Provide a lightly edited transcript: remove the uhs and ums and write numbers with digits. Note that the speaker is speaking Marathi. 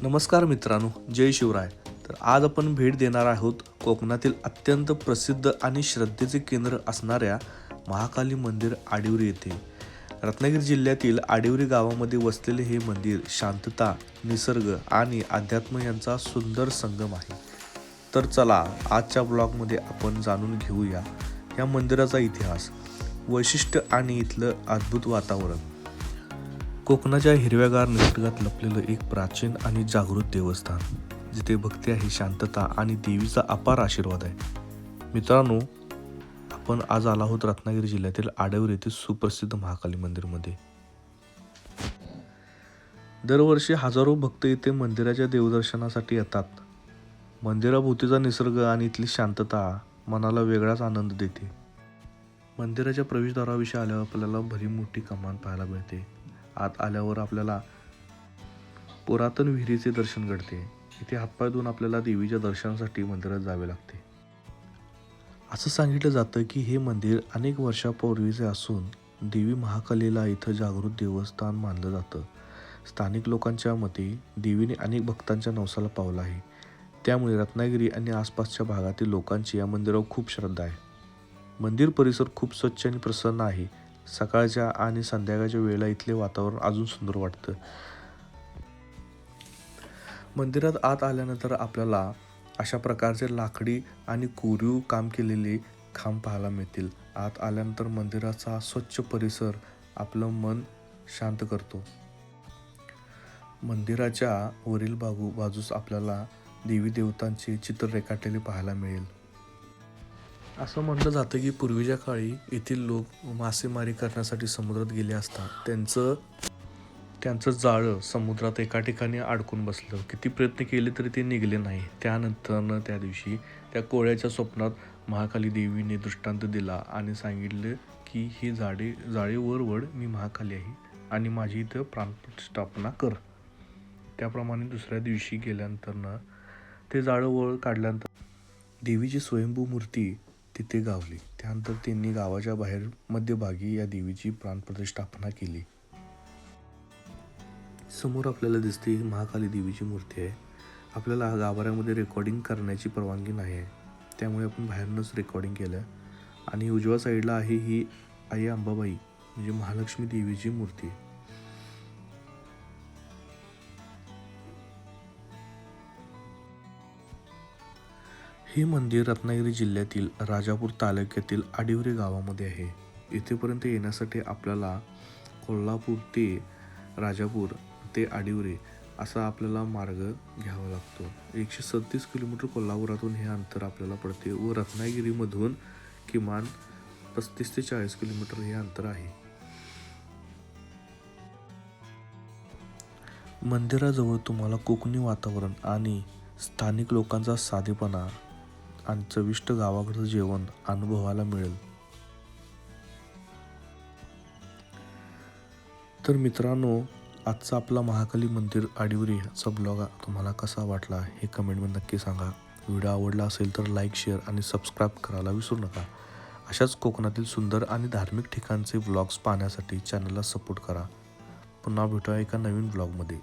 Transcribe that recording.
नमस्कार मित्रांनो, जय शिवराय. तर आज आपण भेट देणार आहोत कोकणातील अत्यंत प्रसिद्ध आणि श्रद्धेचे केंद्र असणाऱ्या महाकाली मंदिर आडिवरी येथे. रत्नागिरी जिल्ह्यातील आडिवरी गावामध्ये वसलेले हे मंदिर शांतता, निसर्ग आणि अध्यात्म यांचा सुंदर संगम आहे. तर चला आजच्या ब्लॉगमध्ये आपण जाणून घेऊया या मंदिराचा इतिहास, वैशिष्ट्य आणि इथलं अद्भुत वातावरण. कोकणाच्या हिरव्यागार निसर्गात लपलेलं एक प्राचीन आणि जागृत देवस्थान, जिथे भक्ती आहे, शांतता आणि देवीचा अपार आशीर्वाद आहे. मित्रांनो, आपण आज आलो आहोत रत्नागिरी जिल्ह्यातील आडिवरी येथील सुप्रसिद्ध महाकाली मंदिरमध्ये. दरवर्षी हजारो भक्त इथे मंदिराच्या देवदर्शनासाठी येतात. मंदिराभोवतीचा निसर्ग आणि इथली शांतता मनाला वेगळाच आनंद देते. मंदिराच्या प्रवेशद्वाराविषयी आल्यावर आपल्याला भरी मोठी कमान पाहायला मिळते. आत आल्यावर आपल्याला पुरातन विहिरीचे दर्शन घडते. इथे हातपाय धुवून आपल्याला देवीच्या दर्शनासाठी मंदिरात जावे लागते. असं सांगितलं जातं की हे मंदिर अनेक वर्षापूर्वीचे असून देवी महाकालीला इथं जागृत देवस्थान मानलं जातं. स्थानिक लोकांच्या मते देवीने अनेक भक्तांच्या नवसाला पावलं आहे. त्यामुळे रत्नागिरी आणि आसपासच्या भागातील लोकांची या मंदिरावर खूप श्रद्धा आहे. मंदिर परिसर खूप स्वच्छ आणि प्रसन्न आहे. सकाळच्या आणि संध्याकाळच्या वेळेला इथले वातावरण अजून सुंदर वाटतं. मंदिरात आत आल्यानंतर आपल्याला अशा प्रकारचे लाकडी आणि कोरीव काम केलेले खांब पाहायला मिळतील. आत आल्यानंतर मंदिराचा स्वच्छ परिसर आपलं मन शांत करतो. मंदिराच्या वरील बाजूस आपल्याला देवी देवतांचे चित्र रेखाटलेले पाहायला मिळेल. असं म्हटलं जातं की पूर्वीच्या काळी येथील लोक मासेमारी करण्यासाठी समुद्रात गेले असता त्यांचं जाळं समुद्रात एका ठिकाणी अडकून बसलं. किती प्रयत्न केले तरी ते निघले नाही. त्यानंतर त्या दिवशी त्या कोळ्याच्या स्वप्नात महाकाली देवीने दृष्टांत दिला आणि सांगितलं की ही जाळी वर वड, मी महाकाली आहे आणि माझी इथं प्राणप्रतिष्ठापना कर. त्याप्रमाणे दुसऱ्या दिवशी गेल्यानंतर ते जाळं वर काढल्यानंतर देवीची स्वयंभू मूर्ती तिथे गावली. त्यानंतर त्यांनी गावाच्या बाहेर मध्यभागी या देवीची प्राणप्रतिष्ठापना केली. समोर आपल्याला दिसते महाकाली देवीची मूर्ती आहे. आपल्याला गाभाऱ्यामध्ये रेकॉर्डिंग करण्याची परवानगी नाही आहे, त्यामुळे आपण बाहेरूनच रेकॉर्डिंग केलं. आणि उजव्या साईडला आहे ही आई अंबाबाई म्हणजे महालक्ष्मी देवीची मूर्ती. हे मंदिर रत्नागिरी जिल्ह्यातील राजापूर तालुक्यातील आडिवरी गावामध्ये आहे. इथेपर्यंत येण्यासाठी आपल्याला कोल्हापूर ते राजापूर ते आडिवरी असा आपल्याला मार्ग घ्यावा लागतो. 137 किलोमीटर कोल्हापुरातून हे अंतर आपल्याला पडते व रत्नागिरीमधून किमान 35 ते 40 किलोमीटर हे अंतर आहे. मंदिराजवळ तुम्हाला कोकणी वातावरण आणि स्थानिक लोकांचा साधेपणा आणि चविष्ट गावाकडचं जेवण अनुभवायला मिळेल. तर मित्रांनो, आजचा आपला महाकाली मंदिर आडिवरी चा ब्लॉग तुम्हाला कसा वाटला हे कमेंटमध्ये नक्की सांगा. व्हिडिओ आवडला असेल तर लाईक, शेअर आणि सबस्क्राईब करायला विसरू नका. अशाच कोकणातील सुंदर आणि धार्मिक ठिकाणचे व्लॉग्स पाहण्यासाठी चॅनलला सपोर्ट करा. पुन्हा भेटूया एका नवीन ब्लॉगमध्ये.